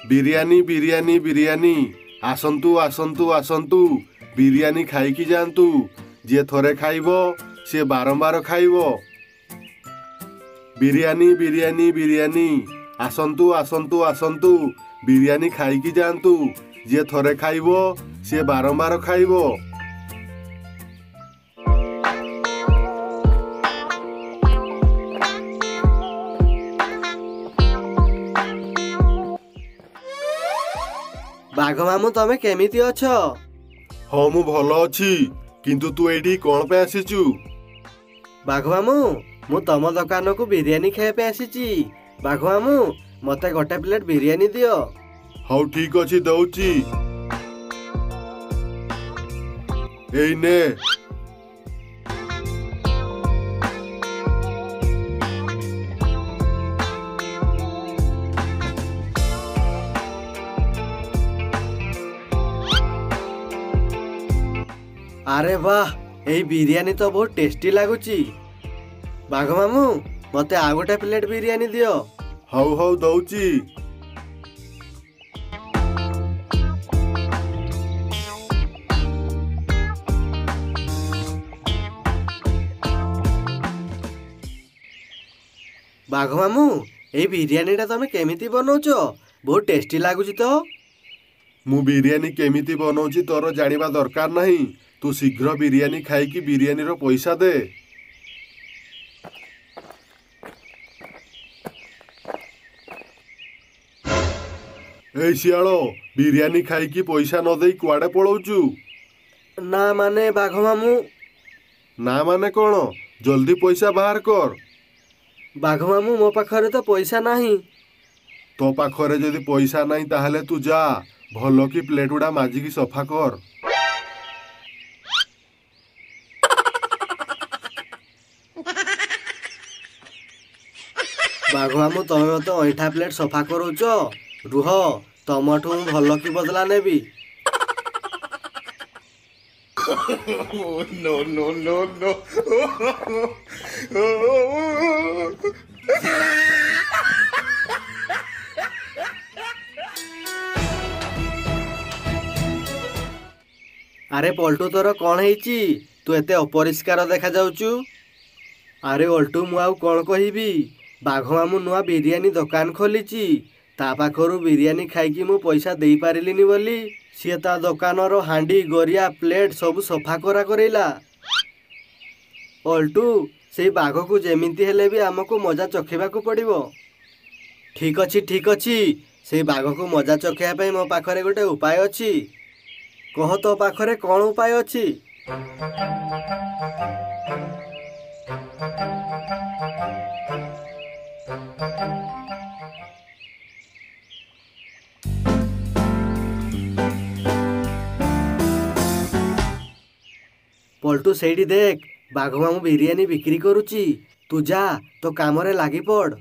बिरियानी बिरियानी बिरियानी आसंतु आसंतु आसंतु बिरियानी खाइकी जातु जे थरे खाइबो से बारंबार खाइबो। बिरियानी बिरियानी बिरियानी आसंतु आसंतु आसंतु बिरियानी खाइकी जातु जे थरे खाइबो से बारंबार खाइबो। बाघ मामू तमे केमिति अछ? हाँ मु भल अछि किंतु तू एठी कोन पे आसीचु? बाघ मामू मु तम दुकान को बिरियानी खाए पे आसीची। बाघ मामू मते गोटे प्लेट बिरियानी दियो। हौ ठीक अछि दउची। एई ने अरे वाह यही बिरियानी तो बहुत टेस्टी लगुची। बाघ मामू मते आ गोटे प्लेट बिरियानी दियो। हौ हौ दउची। बाघ मामू यही बिरियानी टा तमे केमिति बनौछ? बहुत टेस्टी लगुची तो। मु बिरियानी केमिति बनौची तोर जानिबा दरकार नहीं। तू शीघ्र बिरियानी खाइकी बिरियानी रो पैसा दे। ए सियालो बिरियानी खाइकी पैसा न देई कुआडे पळौचु? ना माने बाघ मामू। ना माने कोन? जल्दी पैसा बाहर कर। बाघ मामू मो पाखरे तो पैसा नहीं। तो पाखरे जदि पैसा नहीं ताहले तू जा भलो की प्लेट उडा माजिकी सफा कर। बाघ मामू तमे मते ऐठा प्लेट सफा करूच? रुह तमठू भल की बदला नेबी। No no no no. अरे पल्टू तोर कौन है? तू एते अपरिष्कार देखा जाउचु। अरे अल्टू मु आउ कौन कहिबी? बाघ मामू नुआ बिरियानी दुकान खोलीची। ता पाखरु बिरियानी खाइकी मु पैसा देई पारिलिनी बोली सी ता दुकानर हांडी गरिया प्लेट सब सफा करा करैला। अल्टू से बाघ को जेमिति हेले भी आमको मजा चखेबा को पड़िबो। ठीक अछि से बाघ को मजा चखेया पई मो पाखरे गोटे उपाय अछि। कह तो पाखरे कौन उपाय अछि? पल्टू सेठी देख बाघ मामू बिरियानी बिक्री करुची। तू जा तो कामरे लागी पड़।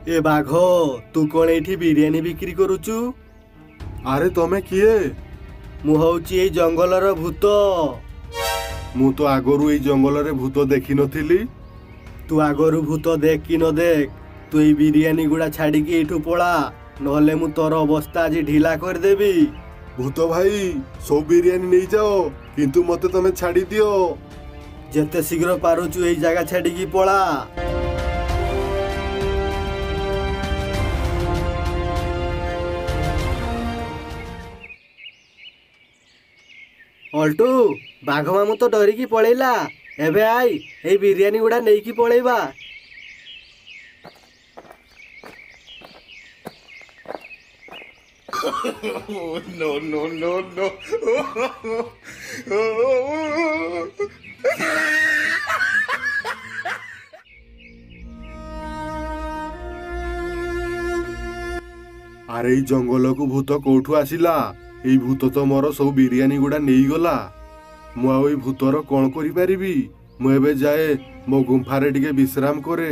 ए बाघ तू कौन एठी बिरियानी बिक्री करुचु? अरे तमे किए? मु हौची ए जंगलर भूत। मु तो आगरू ए जंगल रे भूत देखि नथिली। तू आगरू भूत देख कि न देख तू ए बिरियानी गुड़ा छाड़ी के एठू पळा नहले मु तोर अवस्था आज ढीला कर देबी। भूत भाई सब बिरियानी नहीं जाओ किंतु मते तमे छाड़ी दियो। जेते शीघ्र पारुचु ए जगह छाड़ी की पळा। अल्टू बाघ मामू तो डरिकी पळैला। एबे आई ए बिरियानी गुड़ा नेकी पळैबा। No no no no. अरे जंगल को भूत कोठू आसिला? ए भूत तो मोर सब बिरियानी गुड़ा नहीं गला। मु आ भूतर कौन करि परिबी? मु एबे जाए मो गुंफारे टिके विश्राम करे।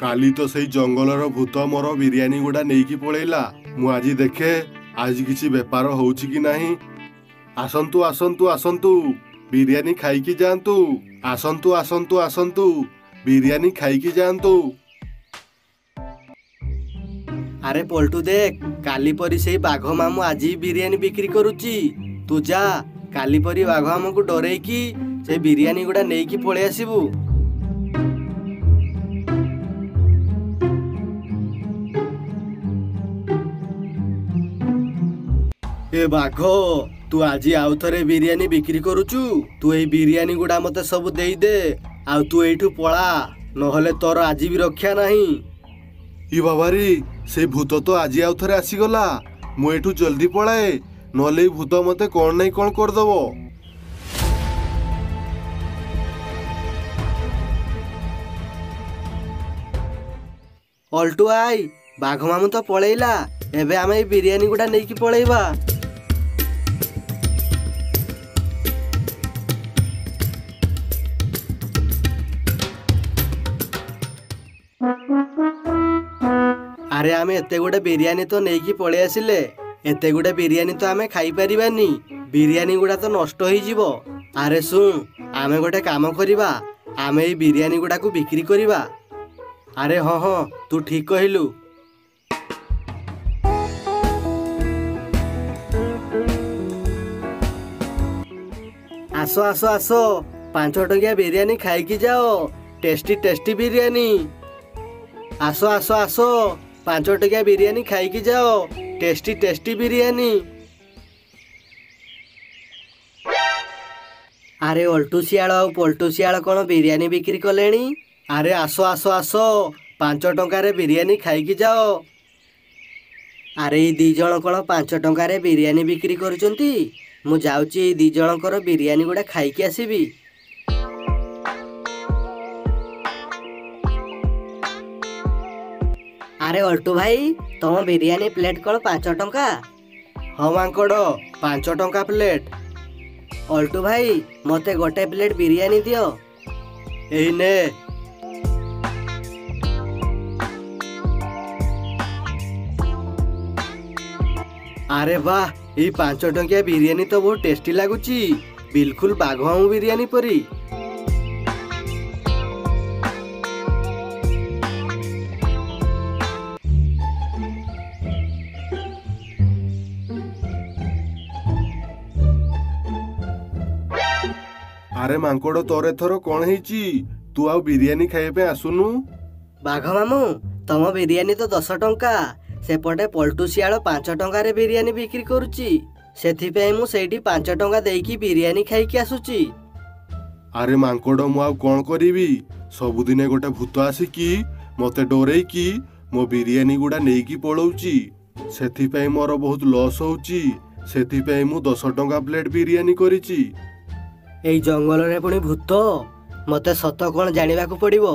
କାଲି ତ ସେଇ ଜଙ୍ଗଲର ଭୂତ ମୋର ବିରିୟାନୀ ଗୁଡା ନେଇକି ପଳେଇଲା। ମୁଁ ଆଜି ଦେଖେ ଆଜି କିଛି ବେପାର ହଉଛି କି ନାହିଁ। ଆସନ୍ତୁ ଆସନ୍ତୁ ଆସନ୍ତୁ, ବିରିୟାନୀ ଖାଇକି ଯାଆନ୍ତୁ। ଆସନ୍ତୁ ଆସନ୍ତୁ ଆସନ୍ତୁ, ବିରିୟାନୀ ଖାଇକି ଯାଆନ୍ତୁ। ଆରେ ପଲ୍ଟୁ ଦେଖ, କାଲି ପରି ସେଇ ବାଘ ମାମୁଁ ଆଜି ବିରିୟାନୀ ବିକ୍ରି କରୁଛି। ତୁ ଯା, କାଲି ପରି ବାଘ ମାମୁଁକୁ ଡରେଇକି ସେ ବିରିୟାନୀ ଗୁଡା ନେଇକି ପଳେଇ ଆସିବୁ। ଏ ବାଘ, ତୁ ଆଜି ଆଉଥରେ ବିରିୟାନୀ ବିକ୍ରି କରୁଛୁ? ତୁ ଏଇ ବିରିୟାନୀ ଗୁଡା ମତେ ସବୁ ଦେଇଦେ, ଆଉ ତୁ ଏଇଠୁ ପଳା, ନହେଲେ ତୋର ଆଜି ବି ରକ୍ଷା ନାହିଁ। ଇ ବାବାରି, ସେଇ ଭୂତ ତ ଆଜି ଆଉ ଥରେ ଆସିଗଲା। ମୁଁ ଏଠୁ ଜଲ୍ଦି ପଳାଏ, ନହେଲେ ଏଇ ଭୂତ ମତେ କଣ ନାଇଁ କଣ କରିଦବ। ଅଲ୍ଟୁ ଆଇ, ବାଘ ମାମୁଁ ତ ପଳେଇଲା। ଏବେ ଆମେ ଏଇ ବିରିୟାନୀ ଗୁଡା ନେଇକି ପଳେଇବା। ଆରେ ଆମେ ଏତେ ଗୁଡେ ବିରିୟାନୀ ତ ନେଇକି ପଳେଇ ଆସିଲେ, ଏତେ ଗୁଡେ ବିରିୟାନୀ ତ ଆମେ ଖାଇପାରିବାନି। ବିରିୟାନୀ ଗୁଡା ତ ନଷ୍ଟ ହେଇଯିବ। ଆରେ ଶୁଣ, ଆମେ ଗୋଟେ କାମ କରିବା, ଆମେ ଏଇ ବିରିୟାନୀ ଗୁଡାକୁ ବିକ୍ରି କରିବା। ଆରେ ହଁ ହଁ, ତୁ ଠିକ କହିଲୁ। ଆସ ଆସ ଆସ, 5 ଟଙ୍କିଆ ବିରିୟାନୀ ଖାଇକି ଯାଅ। Tasty tasty biryani. ଆସ ଆସ ଆସ, 5 ଟଙ୍କିଆ ବିରିୟାନୀ ଖାଇକି ଯାଅ। Tasty tasty biryani. ଆରେ ଅଲ୍ଟୁ ଶିଆଳ ଆଉ ପଲ୍ଟୁ ଶିଆଳ କଣ ବିରିୟାନୀ ବିକ୍ରି କଲେଣି? ଆରେ ଆସ ଆସ ଆସ, 5 ଟଙ୍କାରେ ବିରିୟାନୀ ଖାଇକି ଯାଅ। ଆରେ ଏଇ 2 ଜଣ କଣ 5 ଟଙ୍କାରେ ବିରିୟାନୀ ବିକ୍ରି କରୁଛନ୍ତି? ମୁଁ ଯାଉଛି ଏଇ 2 ଜଣଙ୍କର ବିରିୟାନୀ ଗୁଡା ଖାଇକି ଆସିବି। ଆରେ ଅଲ୍ଟୁ ଭାଇ, ତମ ବିରିୟାନୀ ପ୍ଲେଟ୍ କଣ 5 ଟଙ୍କା? ହଁ ମାଙ୍କଡ଼, 5 ଟଙ୍କା ପ୍ଲେଟ୍। ଅଲ୍ଟୁ ଭାଇ, ମତେ ଗୋଟେ ପ୍ଲେଟ୍ ବିରିୟାନୀ ଦିଅ। ଏଇ ନେ। ଆରେ ବାহ, ଏଇ 5 ଟଙ୍କିଆ ବିରିୟାନୀ ତ ବହୁତ ଟେଷ୍ଟି ଲାଗୁଛି, ବିଲକୁଲ ବାଘ ମାମୁଁ ବିରିୟାନୀ ପରି। ଆରେ ମାଙ୍କଡ଼, ତୋର ଏଥର କଣ ହେଇଛି? ତୁ ଆଉ ବିରିୟାନୀ ଖାଇବା ପାଇଁ ଆସୁନୁ? ବାଘ ମାମୁଁ, ତମ ବିରିୟାନୀ ତ 10 ଟଙ୍କା। ସେପଟେ ପଲ୍ଟୁ ଶିଆଳ 5 ଟଙ୍କାରେ ବିରିୟାନୀ ବିକ୍ରି କରୁଛି। ସେଥିପାଇଁ ମୁଁ ସେଇଠି 5 ଟଙ୍କା ଦେଇକି ବିରିୟାନୀ ଖାଇକି ଆସୁଛି। ଆରେ ମାଙ୍କଡ଼, ମୁଁ ଆଉ କଣ କରିବି? ସବୁଦିନେ ଗୋଟେ ଭୂତ ଆସିକି ମତେ ଡରେଇକି ମୋ ବିରିୟାନୀ ଗୁଡା ନେଇକି ପଳଉଛି। ସେଥିପାଇଁ ମୋର ବହୁତ ଲସ୍ ହଉଛି। ସେଥିପାଇଁ ମୁଁ 10 ଟଙ୍କା ପ୍ଲେଟ୍ ବିରିୟାନୀ କରିଛି। ଏଇ ଜଙ୍ଗଲରେ ପୁଣି ଭୂତ? ମତେ ସତ କଣ ଜାଣିବାକୁ ପଡିବ।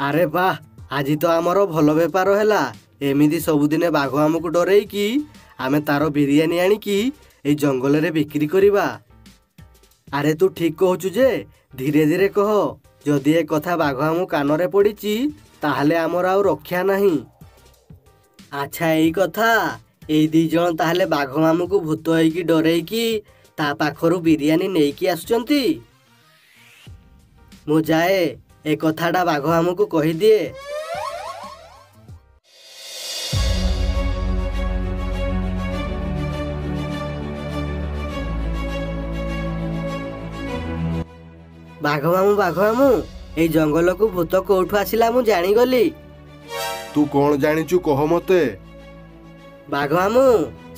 ଆରେ ବାହ, ଆଜି ତ ଆମର ଭଲ ବେପାର ହେଲା। ଏମିତି ସବୁଦିନେ ବାଘ ଆମକୁ ଡରେଇକି ଆମେ ତାର ବିରିୟାନୀ ଆଣିକି ଏଇ ଜଙ୍ଗଲରେ ବିକ୍ରି କରିବା। ଆରେ ତୁ ଠିକ କହୁଛୁ ଯେ, ଧୀରେ ଧୀରେ କହ। ଯଦି ଏ କଥା ବାଘ ଆମ କାନରେ ପଡ଼ିଛି, ତାହେଲେ ଆମର ଆଉ ରକ୍ଷା ନାହିଁ। ଆଚ୍ଛା, ଏଇ କଥା। ଏଇ 2 ଜଣ ତାହେଲେ ବାଘ ମାମୁଁକୁ ଭୂତ ହେଇକି ଡରେଇକି ତା ପାଖରୁ ବିରିୟାନୀ ନେଇକି ଆସୁଛନ୍ତି। ମୁଁ ଯାଏ, ଏ କଥାଟା ବାଘ ମାମୁଁକୁ କହିଦିଏ। ବାଘ ମାମୁଁ, ଏଇ ଜଙ୍ଗଲକୁ ଭୂତ କୋଉଠୁ ଆସିଲା ମୁଁ ଜାଣିଗଲି। ତୁ କଣ ଜାଣିଛୁ କହ ମତେ? ବାଘ ମାମୁଁ,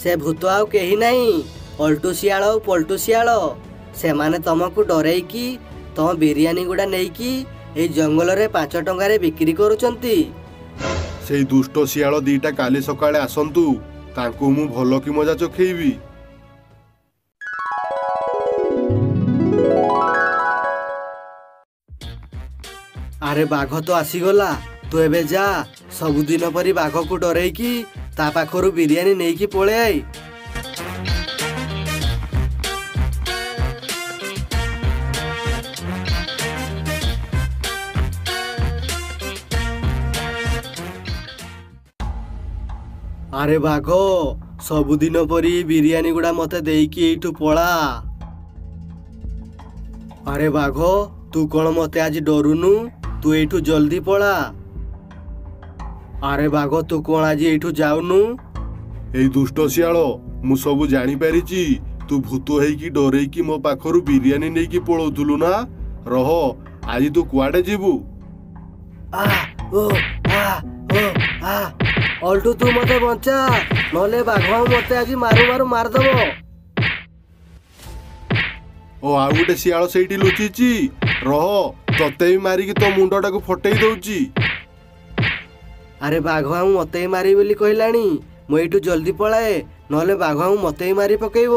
ସେ ଭୂତ ଆଉ କେହି ନାହିଁ, ଅଲ୍ଟୁ ଶିଆଳ ଆଉ ପଲ୍ଟୁ ଶିଆଳ। ସେମାନେ ତମକୁ ଡରେଇକି ତମ ବିରିୟାନୀ ଗୁଡା ନେଇକି ଏଇ ଜଙ୍ଗଲରେ 5 ଟଙ୍କାରେ ବିକ୍ରି କରୁଛନ୍ତି। ସେଇ ଦୁଷ୍ଟ ଶିଆଳ 2ଟା କାଲି ସକାଳେ ଆସନ୍ତୁ, ତାଙ୍କୁ ମୁଁ ଭଲ କି ମଜା ଚଖେଇବି। ଆରେ ବାଘ ତ ଆସିଗଲା। ତୁ ଏବେ ଯା, ସବୁଦିନ ପରି ବାଘକୁ ଡରେଇକି ତା ପାଖରୁ ବିରିୟାନୀ ନେଇକି ପଳେଇ ଆଇ। ଆରେ ବାଘ, ସବୁଦିନ ପରି ବିରିୟାନୀ ଗୁଡା ମତେ ଦେଇକି ଏଇଠୁ ପଳା। ଆରେ ବାଘ, ତୁ କଣ ମତେ ଆଜି ଡରୁନୁ? ତୁ ଏଇଠୁ ଜଲ୍ଦି ପଳା। ଆରେ ବାଘ, ତୁ କଣ ଆଜି ଏଇଠୁ ଯାଉନୁ? ଏଇ ଦୁଷ୍ଟ ଶିଆଳ, ମୁଁ ସବୁ ଜାଣିପାରିଛି। ତୁ ଭୂତ ହେଇକି ଡରେଇକି ମୋ ପାଖରୁ ବିରିୟାନୀ ନେଇକି ପଳଉଥିଲୁ ନା। ରହ, ଆଜି ତୁ କୁଆଡେ ଯିବୁ? ଆ ଓ ଆ ଓ ଆ ଅଲ୍ଟୁ, ତୁ ମତେ ବଞ୍ଚା, ନହେଲେ ବାଘ ମତେ ଆଜି ମାରୁ ମାରୁ ମାରିଦବ। ଓ ଆଉ ଗୋଟେ ଶିଆଳ ସେଇଠି ଲୁଚିଛି। ରହ, ତତେ ବି ମାରିକି ତୋ ମୁଣ୍ଡଟାକୁ ଫଟେଇ ଦଉଛି। ଆରେ ବାଘ ମତେ ମାରି ବୋଲି କହିଲାଣି। ମୁଁ ଏଇଠୁ ଜଲ୍ଦି ପଳାଏ, ନହେଲେ ବାଘ ମତେ ମାରି ପକେଇବ।